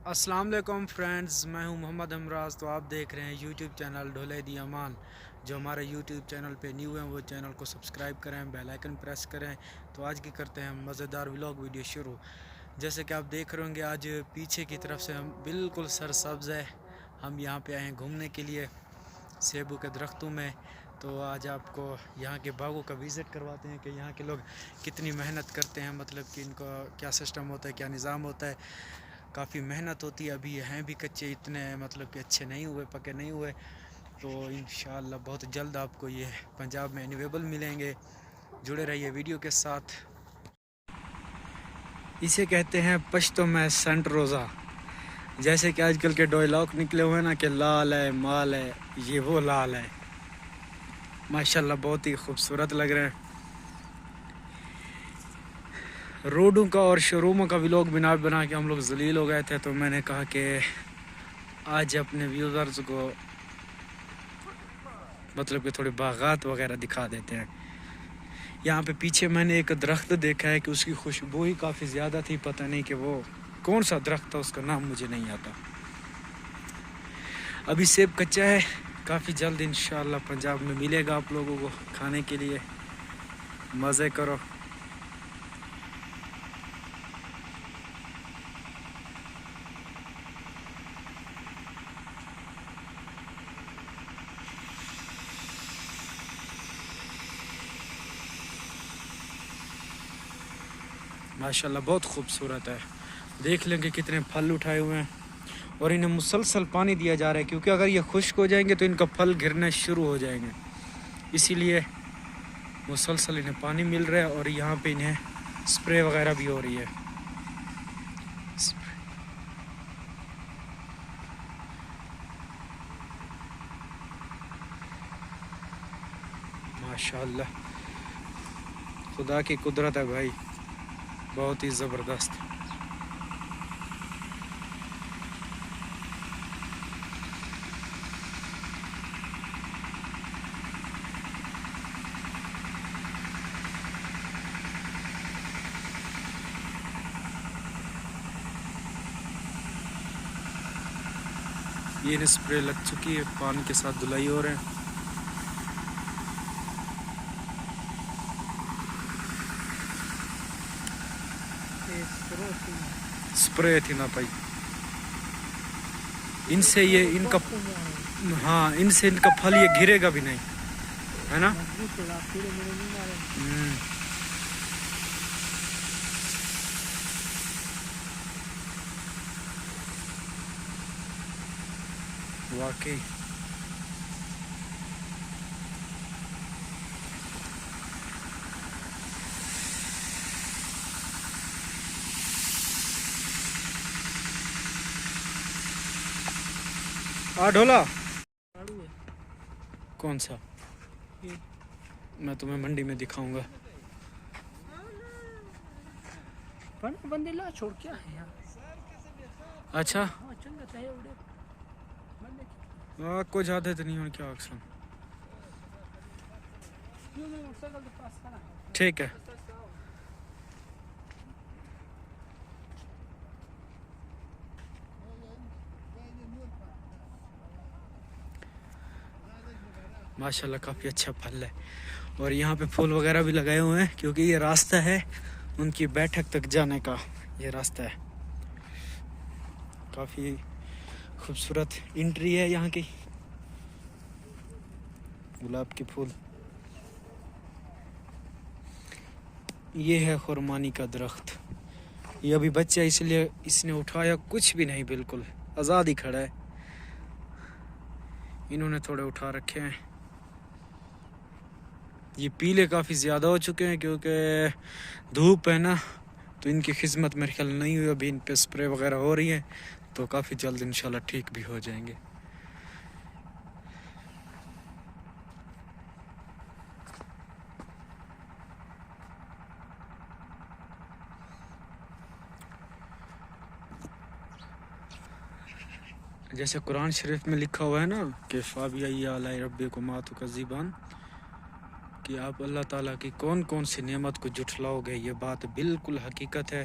अस्सलाम वालेकुम फ्रेंड्स, मैं हूं मोहम्मद अमराज। तो आप देख रहे हैं यूट्यूब चैनल ढोले दी अमान। जो हमारे यूट्यूब चैनल पे न्यू हैं वो चैनल को सब्सक्राइब करें, बेल आइकन प्रेस करें। तो आज की करते हैं मज़ेदार व्लॉग वीडियो शुरू। जैसे कि आप देख रहे होंगे, आज पीछे की तरफ से हम बिल्कुल सरसब्ज़ है। हम यहाँ पे आए हैं घूमने के लिए सेबू के दरख्तों में। तो आज आपको यहाँ के बागों का विज़िट करवाते हैं कि यहाँ के लोग कितनी मेहनत करते हैं, मतलब कि इनका क्या सिस्टम होता है, क्या निज़ाम होता है। काफ़ी मेहनत होती है। अभी हैं भी कच्चे, इतने मतलब कि अच्छे नहीं हुए, पके नहीं हुए। तो इंशाअल्लाह बहुत जल्द आपको ये पंजाब में अवेलेबल मिलेंगे। जुड़े रहिए वीडियो के साथ। इसे कहते हैं पश्तो में सेंट रोज़ा। जैसे कि आजकल के डायलॉग निकले हुए हैं ना कि लाल है माल है, ये वो लाल है। माशाल्लाह बहुत ही खूबसूरत लग रहे हैं। रोडों का और शोरूमों का व्लॉग बना बना के हम लोग जलील हो गए थे। तो मैंने कहा कि आज अपने व्यूज़र्स को मतलब कि थोड़े बागात वगैरह दिखा देते हैं। यहाँ पे पीछे मैंने एक दरख्त देखा है कि उसकी खुशबू ही काफ़ी ज़्यादा थी। पता नहीं कि वो कौन सा दरख्त था, उसका नाम मुझे नहीं आता। अभी सेब कच्चा है, काफ़ी जल्द इंशाअल्लाह पंजाब में मिलेगा आप लोगों को खाने के लिए। मज़े करो। माशाल्लाह बहुत खूबसूरत है। देख लेंगे कितने फल उठाए हुए हैं और इन्हें मुसलसल पानी दिया जा रहा है, क्योंकि अगर ये खुश्क हो जाएंगे तो इनका फल गिरना शुरू हो जाएंगे। इसीलिए मुसलसल इन्हें पानी मिल रहा है और यहाँ पे इन्हें स्प्रे वगैरह भी हो रही है। माशाल्लाह खुदा की कुदरत है भाई, बहुत ही ज़बरदस्त। ये स्प्रे लग चुकी है, पानी के साथ धुलाई हो रहे हैं। स्प्रे थी ना भाई, इनसे ये इनका हाँ इनसे इनका फल ये गिरेगा भी नहीं, है ना। वाकई ढोला कौन सा, मैं तुम्हें मंडी में दिखाऊंगा। बंदे ला छोड़ क्या है यार। अच्छा कोई ज़्यादा तो नहीं हो क्या अक्सर। ठीक है। माशाल्लाह काफ़ी अच्छा फल है और यहाँ पे फूल वगैरह भी लगाए हुए हैं, क्योंकि ये रास्ता है उनकी बैठक तक जाने का। ये रास्ता है, काफ़ी खूबसूरत एंट्री है यहाँ की। गुलाब के फूल, ये है खुरमानी का दरख्त। ये अभी बच्चा, इसलिए इसने उठाया कुछ भी नहीं, बिल्कुल आज़ाद ही खड़ा है। इन्होंने थोड़े उठा रखे हैं। ये पीले काफ़ी ज़्यादा हो चुके हैं क्योंकि धूप है ना, तो इनकी खिदमत मेरे ख्याल नहीं हुई। अभी इन पे स्प्रे वगैरह हो रही है, तो काफ़ी जल्द इंशाल्लाह ठीक भी हो जाएंगे। जैसे कुरान शरीफ में लिखा हुआ है ना कि फ़ाबिया रब्बे को मातु का ज़ीबान, कि आप अल्लाह ताला की कौन कौन सी नेमत को जुठलाओगे। ये बात बिल्कुल हकीकत है।